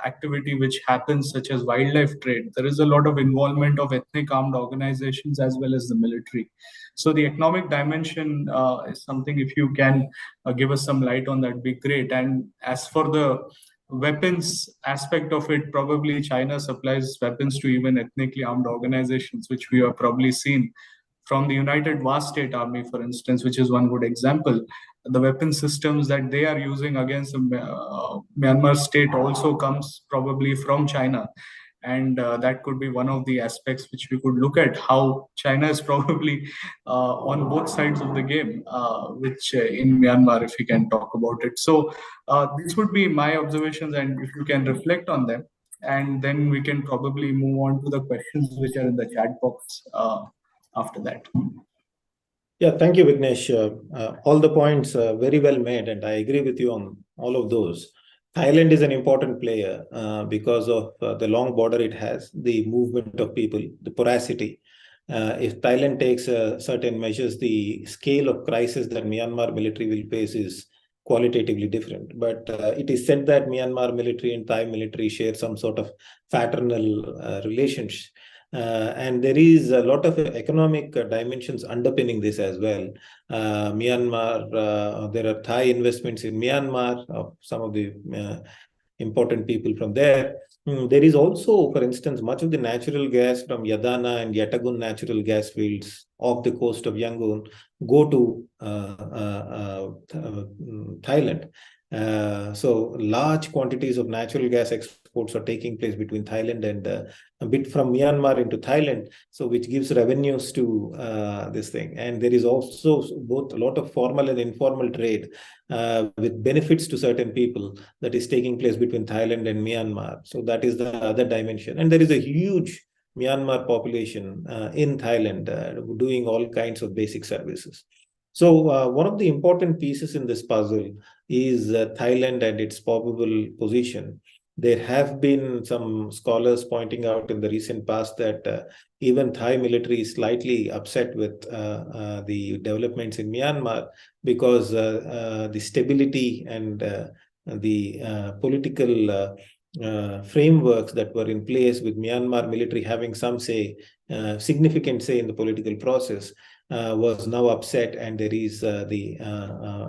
activity which happens, such as wildlife trade. There is a lot of involvement of ethnic armed organizations as well as the military. So the economic dimension is something, if you can give us some light on that, be great. And as for the weapons aspect of it, probably China supplies weapons to even ethnically armed organizations, which we have probably seen from the United Vast State Army, for instance, which is one good example. The weapon systems that they are using against the Myanmar state also comes probably from China. And that could be one of the aspects which we could look at, how China is probably on both sides of the game, which in Myanmar, if we can talk about it. So these would be my observations, and if you can reflect on them. and then we can probably move on to the questions which are in the chat box after that. Yeah, thank you, Vignesh. All the points very well made, and I agree with you on all of those. Thailand is an important player because of the long border it has, the movement of people, the porosity. If Thailand takes certain measures, the scale of crisis that Myanmar military will face is qualitatively different. But it is said that Myanmar military and Thai military share some sort of fraternal relationship. And there is a lot of economic dimensions underpinning this as well. Myanmar, there are Thai investments in Myanmar, some of the important people from there. There is also, for instance, much of the natural gas from Yadana and Yatagun natural gas fields off the coast of Yangon go to Thailand. So large quantities of natural gas exports are taking place between Thailand and a bit from Myanmar into Thailand, so which gives revenues to this thing. And there is also both a lot of formal and informal trade with benefits to certain people that is taking place between Thailand and Myanmar. So that is the other dimension. And there is a huge Myanmar population in Thailand doing all kinds of basic services. So one of the important pieces in this puzzle is Thailand and its probable position. There have been some scholars pointing out in the recent past that even Thai military is slightly upset with the developments in Myanmar because the stability and the political frameworks that were in place with Myanmar military having some say, significant say in the political process, was now upset, and there is the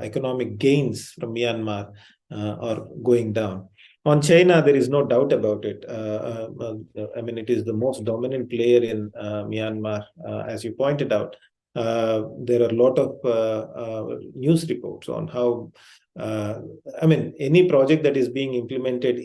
economic gains from Myanmar are going down. On China, there is no doubt about it. I mean, it is the most dominant player in Myanmar, as you pointed out. There are a lot of news reports on how I mean, any project that is being implemented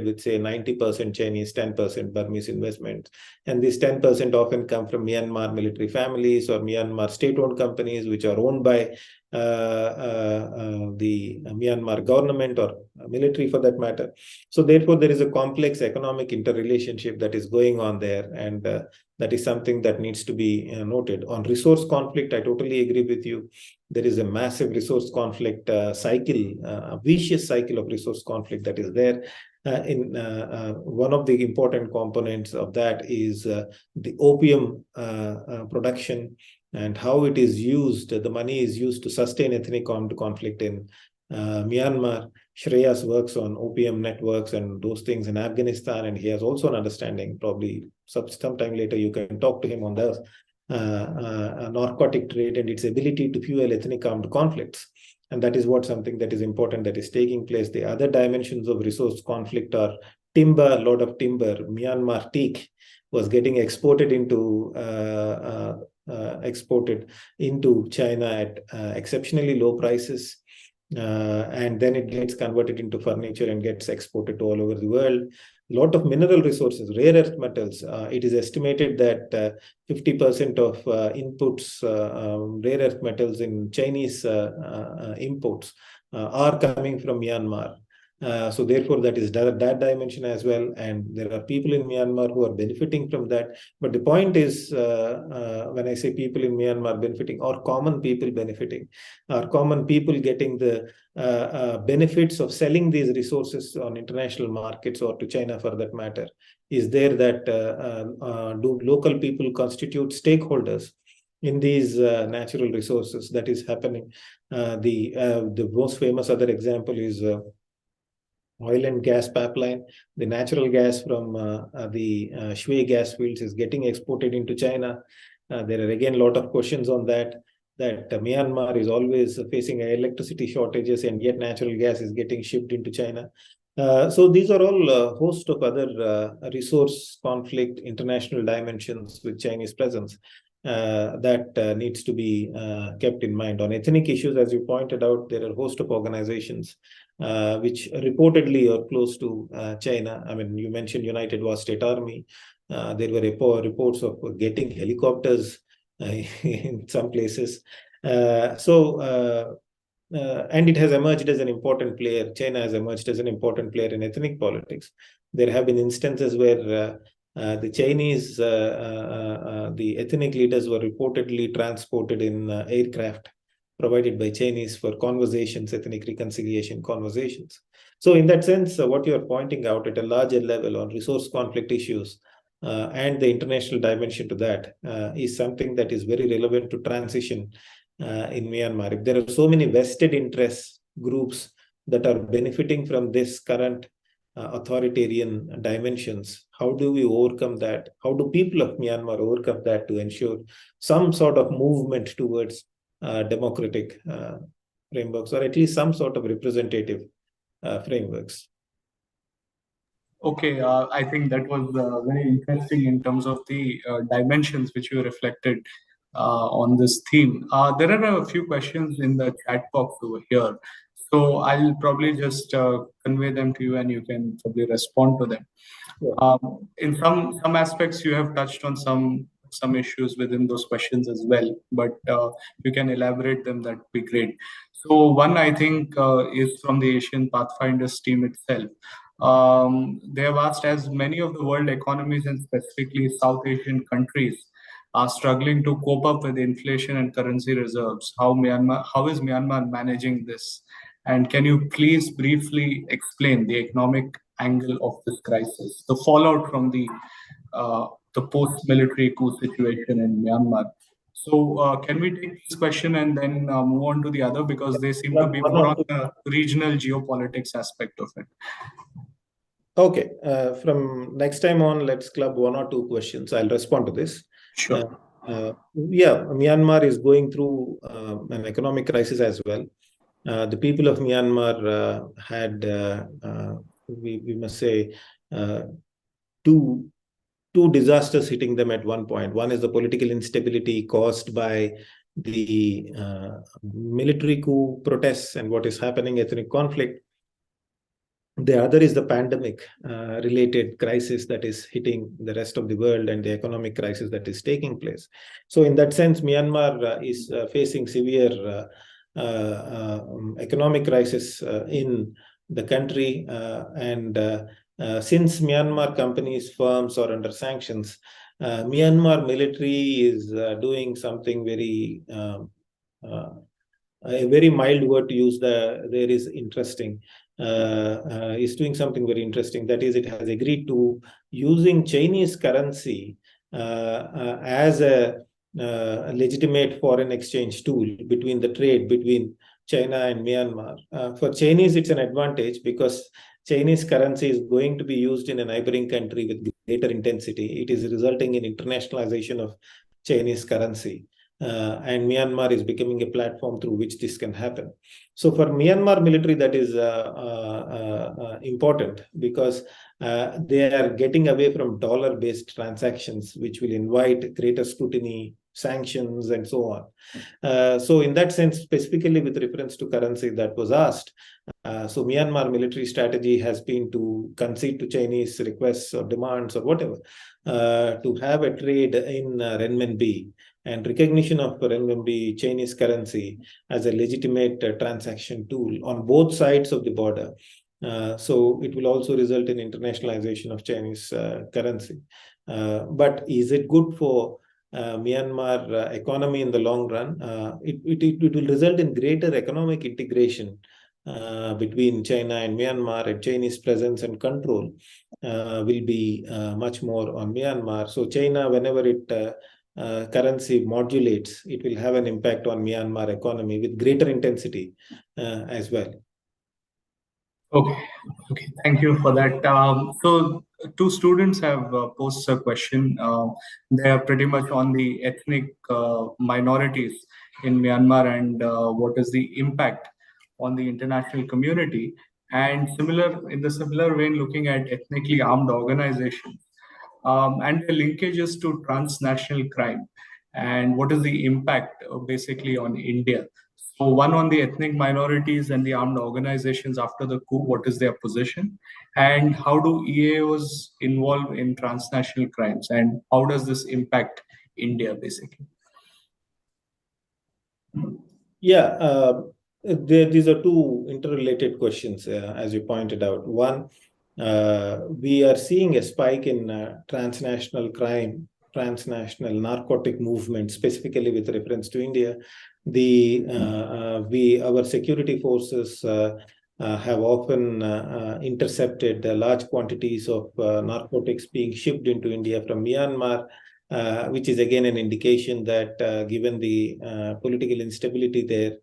with, say, 90% Chinese, 10% Burmese investment. And these 10% often come from Myanmar military families or Myanmar state-owned companies, which are owned by the Myanmar government or military for that matter. So therefore, there is a complex economic interrelationship that is going on there. And that is something that needs to be noted. On resource conflict, I totally agree with you. There is a massive resource conflict cycle, a vicious cycle of resource conflict that is there. One of the important components of that is the opium production and how it is used. The money is used to sustain ethnic armed conflict in Myanmar. Shreyas works on opium networks and those things in Afghanistan, and he has also an understanding. Probably sometime later you can talk to him on those. Narcotic trade and its ability to fuel ethnic armed conflicts. And that is something that is important that is taking place. The other dimensions of resource conflict are timber, a lot of timber. Myanmar teak was getting exported into China at exceptionally low prices. And then it gets converted into furniture and gets exported to all over the world. A lot of mineral resources, rare earth metals. It is estimated that 50% of inputs, rare earth metals in Chinese imports are coming from Myanmar. So therefore, that is that dimension as well. And there are people in Myanmar who are benefiting from that. But the point is, when I say people in Myanmar benefiting, or common people benefiting, are common people getting the benefits of selling these resources on international markets or to China for that matter? Is there that do local people constitute stakeholders in these natural resources? That is happening. The most famous other example is oil and gas pipeline. The natural gas from the Shui gas fields is getting exported into China. There are again a lot of questions on that Myanmar is always facing electricity shortages, and yet natural gas is getting shipped into China. So these are all a host of other resource conflict, international dimensions with Chinese presence that needs to be kept in mind. On ethnic issues, as you pointed out, there are a host of organizations which reportedly are close to China. I mean, you mentioned United War State Army. There were reports of getting helicopters in some places. So and it has emerged as an important player. China has emerged as an important player in ethnic politics. There have been instances where the Chinese, the ethnic leaders were reportedly transported in aircraft provided by Chinese for conversations, ethnic reconciliation conversations. So in that sense, what you're pointing out at a larger level on resource conflict issues and the international dimension to that is something that is very relevant to transition in Myanmar. If there are so many vested interest groups that are benefiting from this current authoritarian dimensions, how do we overcome that? How do people of Myanmar overcome that to ensure some sort of movement towards democratic frameworks, or at least some sort of representative frameworks? Okay, I think that was very interesting in terms of the dimensions which you reflected on this theme. There are a few questions in the chat box over here. So I'll probably just convey them to you and you can probably respond to them. Yeah. In some aspects, you have touched on some issues within those questions as well, but you can elaborate them, that'd be great. So one, I think, is from the Asian Pathfinders team itself. They have asked, as many of the world economies and specifically South Asian countries are struggling to cope up with inflation and currency reserves, how is Myanmar managing this? And can you please briefly explain the economic angle of this crisis, the fallout from the post-military coup situation in Myanmar? So can we take this question and then move on to the other, because they seem to be more on the regional geopolitics aspect of it. Okay, from next time on, let's club one or two questions. I'll respond to this. Sure. Yeah, Myanmar is going through an economic crisis as well. The people of Myanmar had, we must say, two disasters hitting them at one point. One is the political instability caused by the military coup protests and what is happening, ethnic conflict. The other is the pandemic related crisis that is hitting the rest of the world and the economic crisis that is taking place. So in that sense, Myanmar is facing severe economic crisis in the country. And since Myanmar companies, firms are under sanctions, Myanmar military is doing something very, a very mild word to use, there is interesting. Is doing something very interesting. That is, it has agreed to using Chinese currency as a legitimate foreign exchange tool between the trade between China and Myanmar. For Chinese, it's an advantage because Chinese currency is going to be used in a neighboring country with greater intensity. It is resulting in internationalization of Chinese currency. And Myanmar is becoming a platform through which this can happen. So for Myanmar military, that is important because they are getting away from dollar-based transactions, which will invite greater scrutiny, sanctions, and so on. So in that sense, specifically with reference to currency that was asked, so Myanmar military strategy has been to concede to Chinese requests or demands or whatever, to have a trade in renminbi, and recognition of renminbi, Chinese currency, as a legitimate transaction tool on both sides of the border. So it will also result in internationalization of Chinese currency. But is it good for Myanmar economy in the long run? It will result in greater economic integration between China and Myanmar, and Chinese presence and control will be much more on Myanmar. So China, whenever it currency modulates, it will have an impact on Myanmar economy with greater intensity as well. Okay, thank you for that. So two students have posed a question. They are pretty much on the ethnic minorities in Myanmar and what is the impact on the international community, and in the similar vein, looking at ethnically armed organizations and the linkages to transnational crime, and what is the impact basically on India. So one on the ethnic minorities and the armed organizations after the coup, what is their position? And how do EAOs involve in transnational crimes? And how does this impact India basically? Yeah, These are two interrelated questions, as you pointed out. One, we are seeing a spike in transnational crime, transnational narcotic movement, specifically with reference to India. Our security forces have often intercepted large quantities of narcotics being shipped into India from Myanmar, which is again an indication that given the political instability there,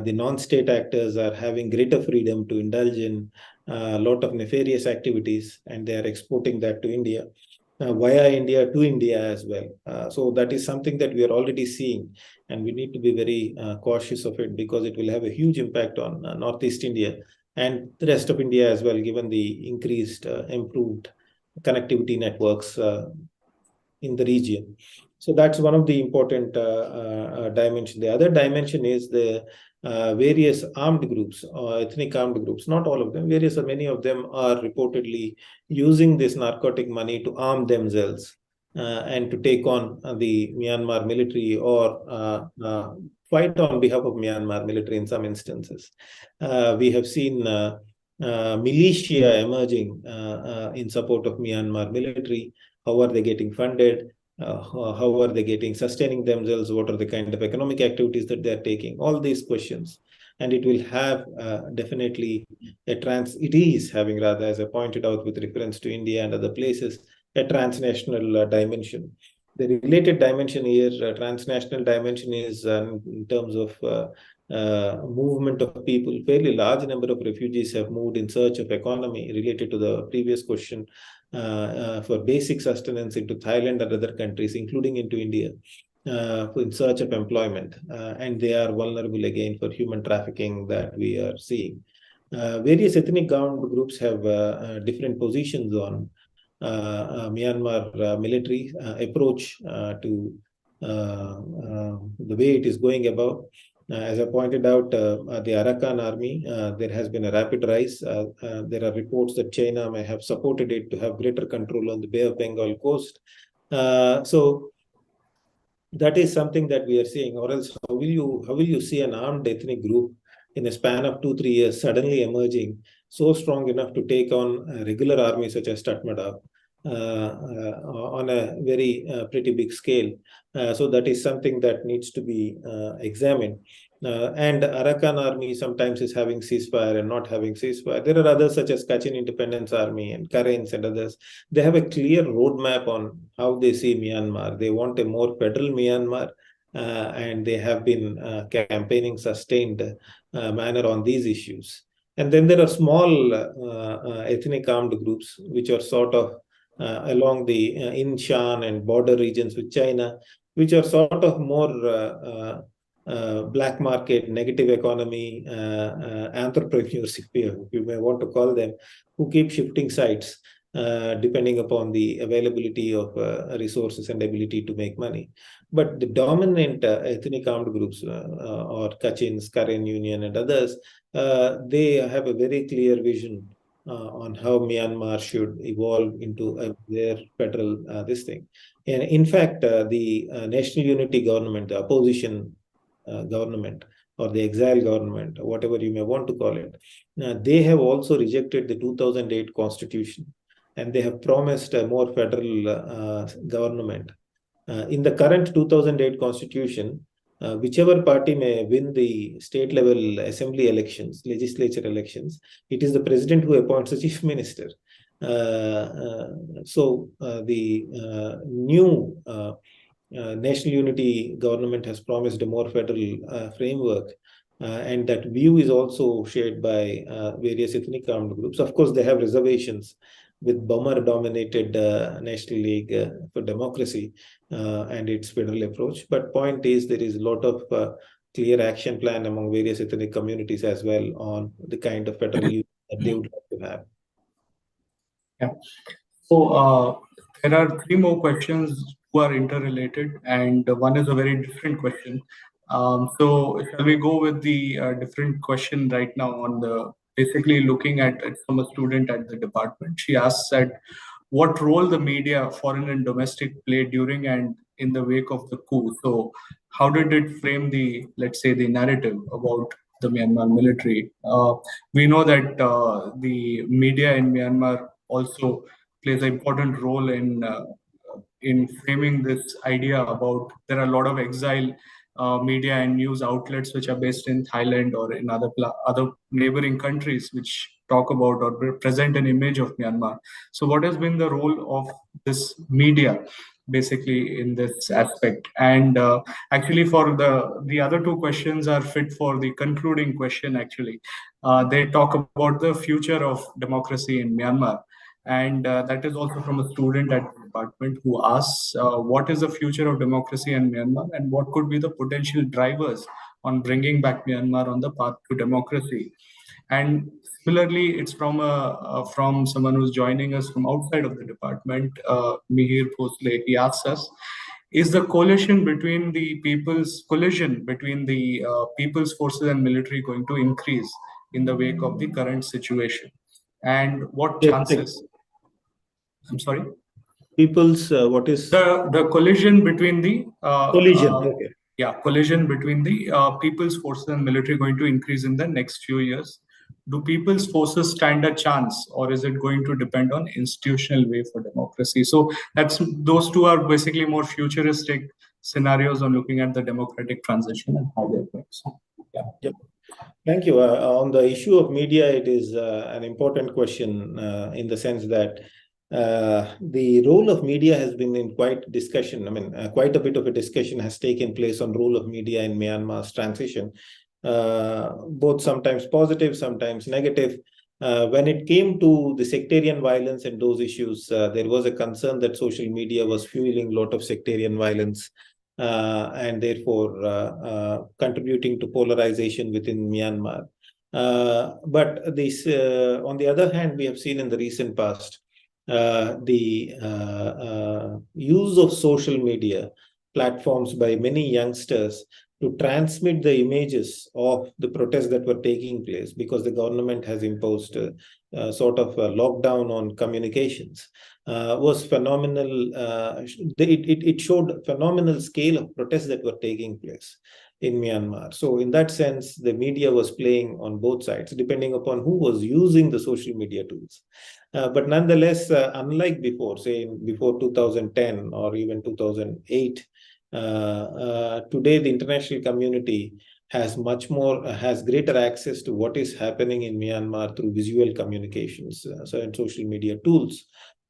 the non-state actors are having greater freedom to indulge in a lot of nefarious activities, and they are exporting that to India, via India to India as well. So that is something that we are already seeing, and we need to be very cautious of it because it will have a huge impact on Northeast India and the rest of India as well, given the increased, improved connectivity networks in the region. So that's one of the important dimension. The other dimension is the various armed groups, ethnic armed groups. Not all of them, many of them are reportedly using this narcotic money to arm themselves and to take on the Myanmar military or fight on behalf of Myanmar military in some instances. We have seen militia emerging in support of Myanmar military. How are they getting funded? How are they sustaining themselves? What are the kind of economic activities that they are taking? All these questions. And it will have definitely it is having rather, as I pointed out with reference to India and other places, a transnational dimension. The related dimension here, transnational dimension, is in terms of movement of people. Fairly large number of refugees have moved in search of economy, related to the previous question, for basic sustenance into Thailand and other countries, including into India, in search of employment. And they are vulnerable again for human trafficking that we are seeing. Various ethnic armed groups have different positions on Myanmar military approach to the way it is going about. As I pointed out, the Arakan army, there has been a rapid rise. There are reports that China may have supported it to have greater control on the Bay of Bengal coast. So that is something that we are seeing. Or else, how will you see an armed ethnic group in a span of 2-3 years suddenly emerging so strong enough to take on a regular army such as Tatmadaw on a very pretty big scale? So that is something that needs to be examined. And Arakan army sometimes is having ceasefire and not having ceasefire. There are others such as Kachin Independence Army and Karens and others. They have a clear roadmap on how they see Myanmar. They want a more federal Myanmar, and they have been campaigning sustained manner on these issues. And then there are small ethnic armed groups which are sort of along the Inshan and border regions with China, which are sort of more black market, negative economy entrepreneurs, if you may want to call them, who keep shifting sites depending upon the availability of resources and ability to make money. But the dominant ethnic armed groups, or Kachins, Karen Union, and others, they have a very clear vision on how Myanmar should evolve into their federal this thing. And in fact, the National Unity Government, the opposition government, or the exile government, whatever you may want to call it, they have also rejected the 2008 constitution, and they have promised a more federal government. In the current 2008 constitution, whichever party may win the state level assembly elections, legislature elections, it is the president who appoints the chief minister. So the new National Unity Government has promised a more federal framework, and that view is also shared by various ethnic armed groups. Of course, they have reservations with Burma-dominated National League for Democracy and its federal approach. But point is, there is a lot of clear action plan among various ethnic communities as well on the kind of federal union that they would like to have. Yeah. So there are three more questions who are interrelated, and one is a very different question. So shall we go with the different question right now on the basically looking at it from a student at the department. She asks that what role the media, foreign and domestic, played during and in the wake of the coup. So how did it frame the, let's say, the narrative about the Myanmar military. We know that the media in Myanmar also plays an important role in framing this idea about there are a lot of exile media and news outlets which are based in Thailand or in other neighboring countries which talk about or present an image of Myanmar. So what has been the role of this media basically in this aspect? And actually for the other two questions are fit for the concluding question actually. They talk about the future of democracy in Myanmar. And that is also from a student at the department who asks, what is the future of democracy in Myanmar and what could be the potential drivers on bringing back Myanmar on the path to democracy? And similarly, it's from someone who's joining us from outside of the department, Mihir Phosle. He asks us, is the collision between the people's forces and military going to increase in the wake of the current situation? And what chances? I'm sorry. People's what is the collision between the collision? Okay. Collision between the people's forces and military going to increase in the next few years? Do people's forces stand a chance, or is it going to depend on institutional way for democracy? So those two are basically more futuristic scenarios on looking at the democratic transition and how they're going. So, yeah. Yep. Thank you. On the issue of media, it is an important question in the sense that the role of media has been in quite discussion. I mean, quite a bit of a discussion has taken place on role of media in Myanmar's transition, both sometimes positive, sometimes negative. When it came to the sectarian violence and those issues, there was a concern that social media was fueling a lot of sectarian violence and therefore contributing to polarization within Myanmar. But this, on the other hand, we have seen in the recent past the use of social media platforms by many youngsters to transmit the images of the protests that were taking place, because the government has imposed sort of a lockdown on communications, was phenomenal. It showed phenomenal scale of protests that were taking place in Myanmar. So in that sense, the media was playing on both sides, depending upon who was using the social media tools. But nonetheless, unlike before, say before 2010 or even 2008, today the international community has has greater access to what is happening in Myanmar through visual communications, and social media tools.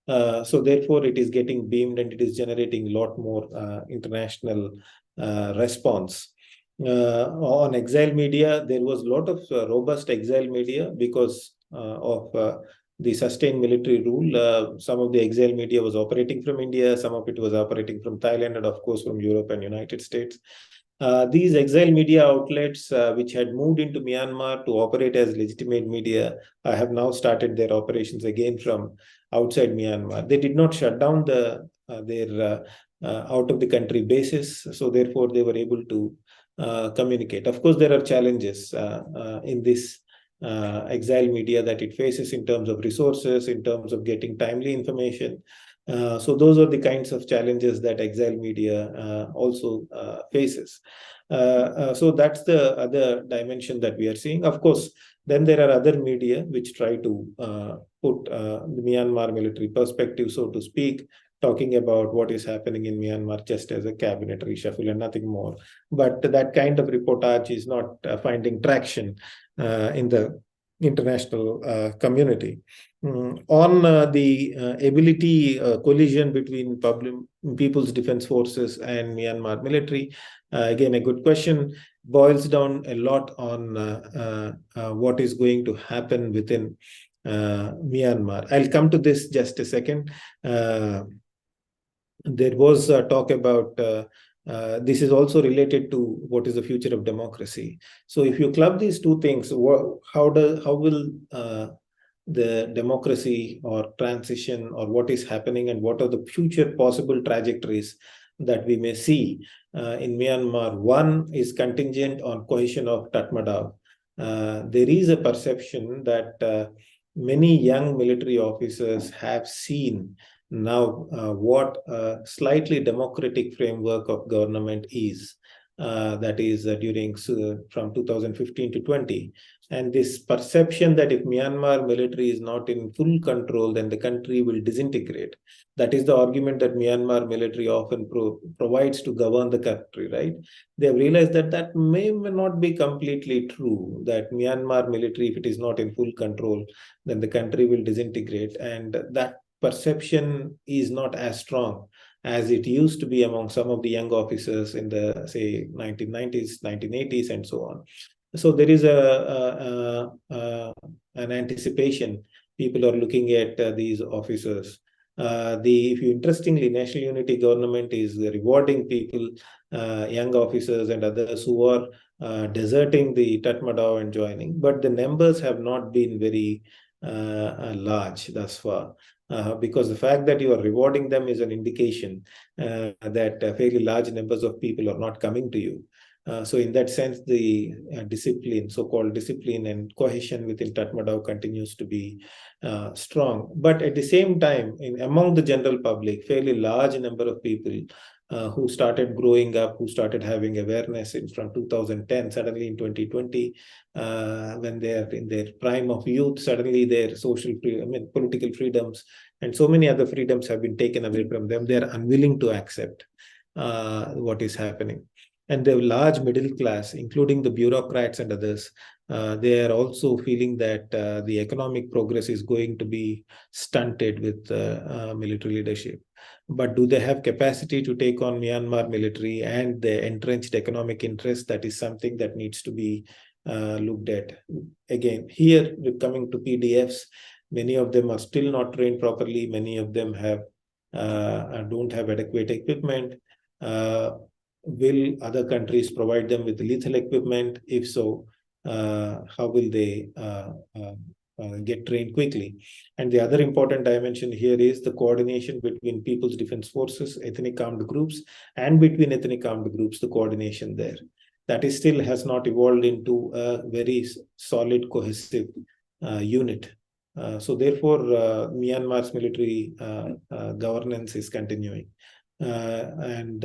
So therefore, it is getting beamed and it is generating a lot more international response. On exile media, there was a lot of robust exile media because of the sustained military rule. Some of the exile media was operating from India, some of it was operating from Thailand, and of course from Europe and United States. These exile media outlets, which had moved into Myanmar to operate as legitimate media, have now started their operations again from outside Myanmar. They did not shut down their out of the country bases, so therefore they were able to communicate. Of course, there are challenges in this exile media that it faces in terms of resources, in terms of getting timely information. So those are the kinds of challenges that exile media also faces. So that's the other dimension that we are seeing. Of course, then there are other media which try to put the Myanmar military perspective, so to speak, talking about what is happening in Myanmar just as a cabinet reshuffle and nothing more. But that kind of reportage is not finding traction in the international community. On the ability collision between People's Defense Forces and Myanmar military, again, a good question. Boils down a lot on what is going to happen within Myanmar. I'll come to this just a second. There was talk about this is also related to what is the future of democracy. So if you club these two things, how will the democracy or transition, or what is happening and what are the future possible trajectories that we may see in Myanmar? One is contingent on cohesion of Tatmadaw. There is a perception that many young military officers have seen now what a slightly democratic framework of government is. that is during from 2015 to 20. And this perception that if Myanmar military is not in full control, then the country will disintegrate. That is the argument that Myanmar military often provides to govern the country, right? They have realized that that may not be completely true, that Myanmar military, if it is not in full control, then the country will disintegrate. And that perception is not as strong as it used to be among some of the young officers in the, say, 1990s, 1980s, and so on. So there is an anticipation. People are looking at these officers. If you interestingly, National Unity Government is rewarding people, young officers and others who are deserting the Tatmadaw and joining, but the numbers have not been very large thus far. Because the fact that you are rewarding them is an indication that fairly large numbers of people are not coming to you. So in that sense, the discipline, so-called discipline and cohesion within Tatmadaw continues to be strong. But at the same time, among the general public, fairly large number of people who started growing up, who started having awareness from 2010, suddenly in 2020, when they are in their prime of youth, suddenly their political freedoms and so many other freedoms have been taken away from them. They are unwilling to accept what is happening. And the large middle class, including the bureaucrats and others, they are also feeling that the economic progress is going to be stunted with military leadership. But do they have capacity to take on Myanmar military and the entrenched economic interest? That is something that needs to be looked at. Again, here, coming to PDFs, many of them are still not trained properly. Many of them don't have adequate equipment. Will other countries provide them with lethal equipment? If so, how will they get trained quickly? And the other important dimension here is the coordination between People's Defense Forces, ethnic armed groups, and between ethnic armed groups, the coordination there. That is still has not evolved into a very solid, cohesive unit. So therefore, Myanmar's military governance is continuing. And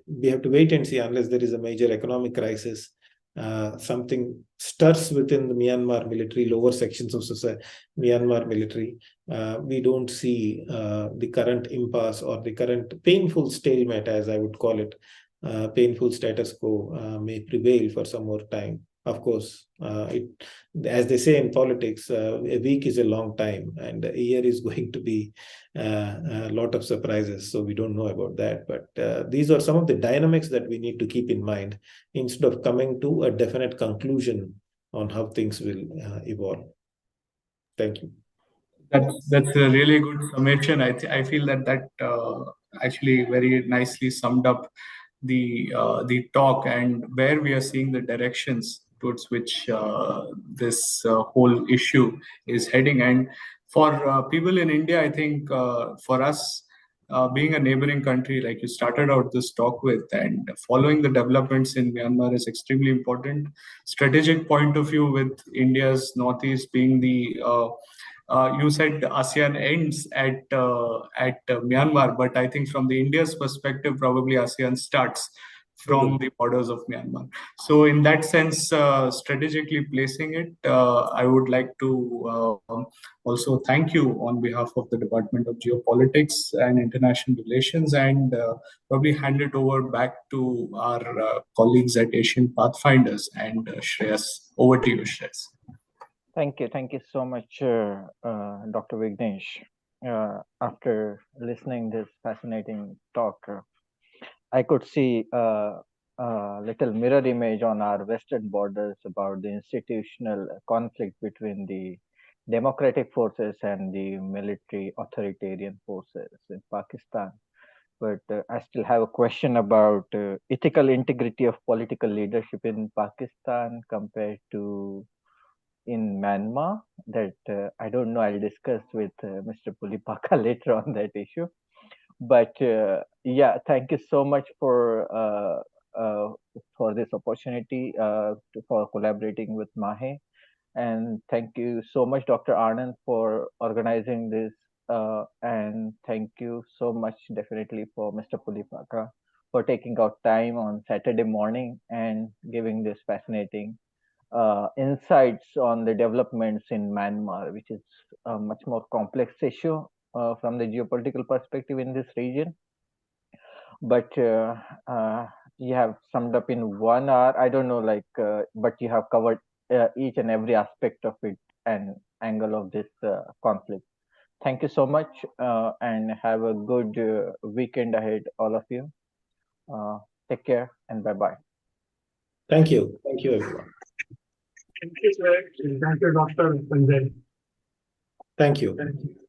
we have to wait and see unless there is a major economic crisis. Something stirs within the Myanmar military, lower sections of society, Myanmar military. We don't see the current impasse or the current painful stalemate, as I would call it, painful status quo may prevail for some more time. Of course, as they say in politics, a week is a long time, and a year is going to be a lot of surprises. So we don't know about that. But these are some of the dynamics that we need to keep in mind instead of coming to a definite conclusion on how things will evolve. Thank you. That's a really good summation. I feel that actually very nicely summed up the talk and where we are seeing the directions towards which this whole issue is heading. And for people in India, I think for us, being a neighboring country, like you started out this talk with, and following the developments in Myanmar is extremely important. Strategic point of view, with India's northeast being the you said ASEAN ends at Myanmar, but I think from the India's perspective, probably ASEAN starts from the borders of Myanmar. So in that sense, strategically placing it, I would like to also thank you on behalf of the Department of Geopolitics and International Relations, and probably hand it over back to our colleagues at Asian Pathfinders. And Shreyas, over to you, Shreyas. Thank you so much, Dr. Vignesh. After listening this fascinating talk, I could see a little mirror image on our western borders about the institutional conflict between the democratic forces and the military authoritarian forces in Pakistan. But I still have a question about ethical integrity of political leadership in Pakistan compared to in Myanmar. That I don't know. I'll discuss with Mr. Pulipaka later on that issue. But yeah, thank you so much for this opportunity for collaborating with MAHE, and thank you so much, Dr. Anand, for organizing this, and thank you so much, definitely, for Mr. Pulipaka for taking out time on Saturday morning and giving this fascinating insights on the developments in Myanmar, which is a much more complex issue from the geopolitical perspective in this region. But you have summed up in 1 hour. I don't know, but you have covered each and every aspect of it and angle of this conflict. Thank you so much, and have a good weekend ahead, all of you. Take care and bye bye. Thank you. Thank you, everyone. Thank you, sir. Thank you, Dr. Sanjay. Thank you. Thank you.